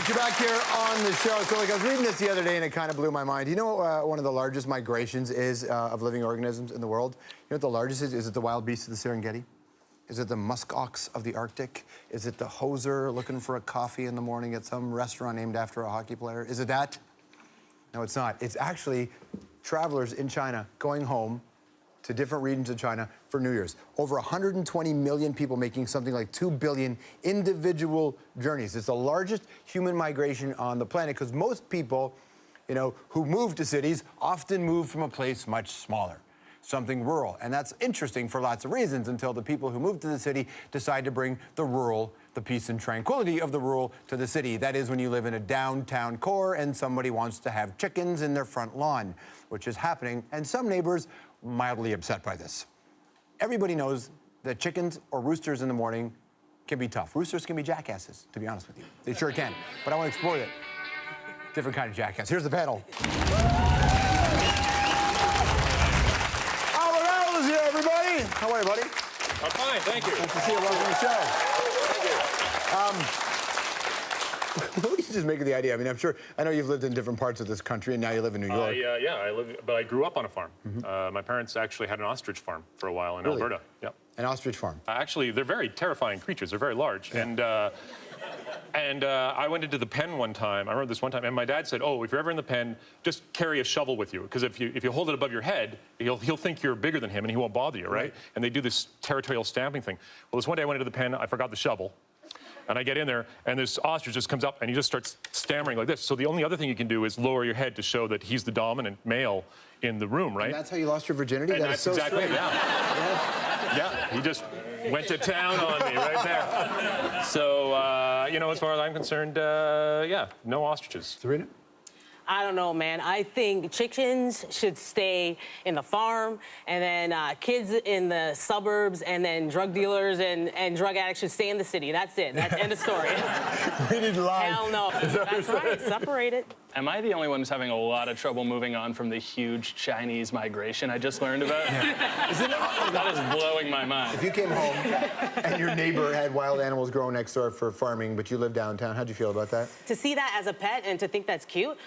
right, you're back here on the show. So, like, I was reading this the other day, and it kind of blew my mind. You know what one of the largest migrations is of living organisms in the world? You know what the largest is? Is it the wild beasts of the Serengeti? Is it the musk ox of the Arctic? Is it the hoser looking for a coffee in the morning at some restaurant named after a hockey player? Is it that? No, it's not. It's actually travelers in China going home to different regions of China for New Year's. Over 120 million people making something like 2 billion individual journeys. It's the largest human migration on the planet because most people, you know, who move to cities often move from a place much smaller, something rural. And that's interesting for lots of reasons until the people who move to the city decide to bring the rural, the peace and tranquility of the rural to the city. That is when you live in a downtown core and somebody wants to have chickens in their front lawn, which is happening. And some neighbors mildly upset by this. Everybody knows that chickens or roosters in the morning can be tough. Roosters can be jackasses, to be honest with you. They sure can. But I want to explore it. Different kind of jackass. Here's the panel. Howell is here, everybody. How are you, buddy? I'm fine, thank you. Nice to see you. Welcome to the show. Thank you. What do you just make of the idea? I mean, I know you've lived in different parts of this country, and now you live in New York. But I grew up on a farm. My parents actually had an ostrich farm for a while in Alberta. Yep. An ostrich farm. Actually, they're very terrifying creatures. They're very large. Yeah. And I went into the pen one time. I remember this one time, and my dad said, "Oh, if you're ever in the pen, just carry a shovel with you, because if you hold it above your head, he'll think you're bigger than him, and he won't bother you, right?" And they do this territorial stamping thing. Well, this one day I went into the pen. I forgot the shovel. And I get in there, and this ostrich just comes up, and he just starts stammering like this. So the only other thing you can do is lower your head to show that he's the dominant male in the room, right? And that's how you lost your virginity? And that's so exactly, strange. Yeah, he just went to town on me right there. So, you know, as far as I'm concerned, yeah, no ostriches. Zabrina? I don't know, man. I think chickens should stay in the farm, and then kids in the suburbs, and then drug dealers and drug addicts should stay in the city. That's it. That's end of story. We didn't lie. Hell no. That's right. Separate it. Am I the only one who's having a lot of trouble moving on from the huge Chinese migration I just learned about? Yeah. That is blowing my mind. If you came home and your neighbor had wild animals growing next door for farming, but you live downtown, how'd you feel about that? To see that as a pet and to think that's cute,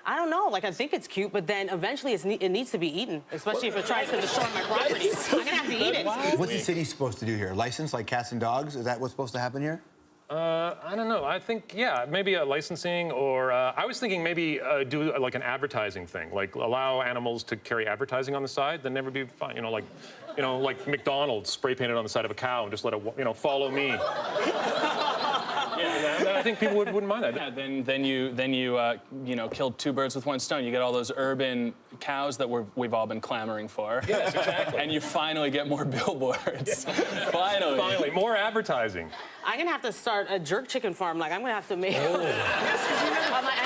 I don't know. Like, I think it's cute, but then eventually it needs to be eaten, especially if it tries to destroy my property. I'm gonna have to eat it. What's the city supposed to do here? License like cats and dogs? Is that what's supposed to happen here? I don't know. I think, yeah, maybe a licensing, or I was thinking maybe do like an advertising thing, like allow animals to carry advertising on the side. Then never be fine, like McDonald's spray painted on the side of a cow and just let it, follow me. Yeah, I think people wouldn't mind that. Yeah, then you killed two birds with one stone. You get all those urban cows that we've all been clamoring for. Yes, exactly. And you finally get more billboards. Finally, more advertising. I'm gonna have to start a jerk chicken farm. Like, I'm gonna have to make. And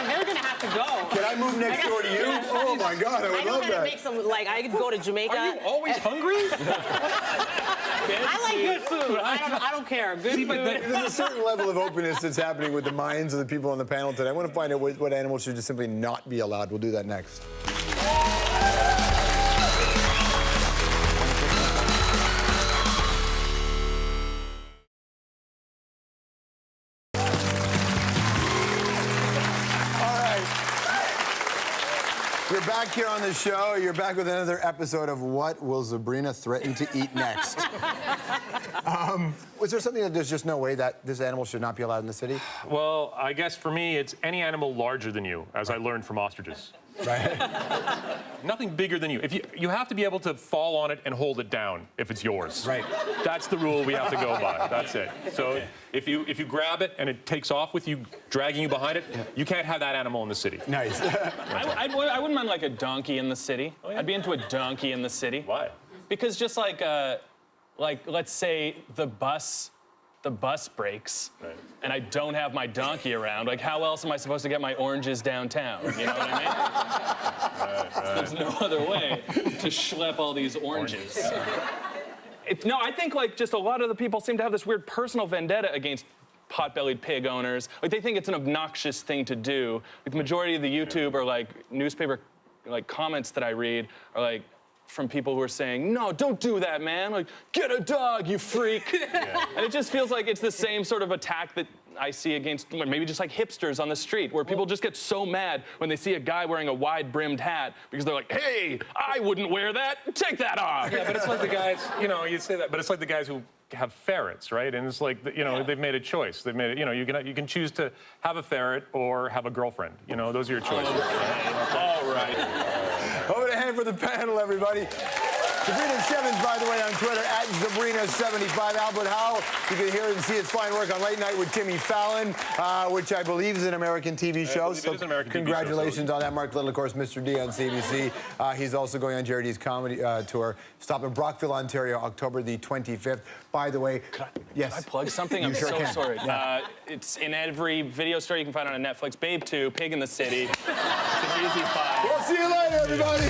they're gonna have to go. Can I move next door to you? Oh my God, I would love that. I know how to make some. Like, I could go to Jamaica. Are you always hungry? I like good food. I don't care. Good food. There's a certain level of openness that's happening with the minds of the people on the panel today. I want to find out what animals should just simply not be allowed. We'll do that next. You're back here on the show. You're back with another episode of What Will Zabrina Threaten to Eat Next? Was there something that there's just no way that this animal should not be allowed in the city? Well, I guess for me, it's any animal larger than you, as I learned from ostriches. Right. Nothing bigger than you. If you have to be able to fall on it and hold it down if it's yours. Right. That's the rule we have to go by. That's it. So if you grab it and it takes off with you, dragging you behind it, you can't have that animal in the city. Nice. I wouldn't mind like a donkey in the city. Oh, yeah? I'd be into a donkey in the city. Why? Because just like let's say the bus breaks, right, and I don't have my donkey around. Like, how else am I supposed to get my oranges downtown? You know what I mean? Right. There's no other way to schlep all these oranges. No, I think like just a lot of the people seem to have this weird personal vendetta against pot-bellied pig owners. Like, they think it's an obnoxious thing to do. Like, the majority of the YouTube or like newspaper like comments that I read are like from people who are saying, no, don't do that, man. Like, get a dog, you freak. Yeah. And it just feels like it's the same sort of attack that I see against maybe just like hipsters on the street, where people just get so mad when they see a guy wearing a wide-brimmed hat because they're like, hey, I wouldn't wear that. Take that off. Yeah, but it's like the guys, you know, you say that, but it's like the guys who have ferrets, right? And it's like, you know, they've made a choice. They've made it, you know, you can choose to have a ferret or have a girlfriend. You know, those are your choices. All right. Over to hand for the panel, everybody. Zabrina Chevannes, by the way, on Twitter, @Zabrina75. Albert Howell, you can hear and see his fine work on Late Night with Jimmy Fallon, which I believe is an American TV show. So congratulations on that. Mark Little, of course, Mr. D on CBC. He's also going on Jared D's comedy tour. Stop in Brockville, Ontario, October the 25th. By the way, yes. Can I plug something? I'm sure so can. sorry. Yeah. It's in every video store you can find on Netflix. Babe 2, Pig in the City. It's an easy 5. We'll see you later, everybody.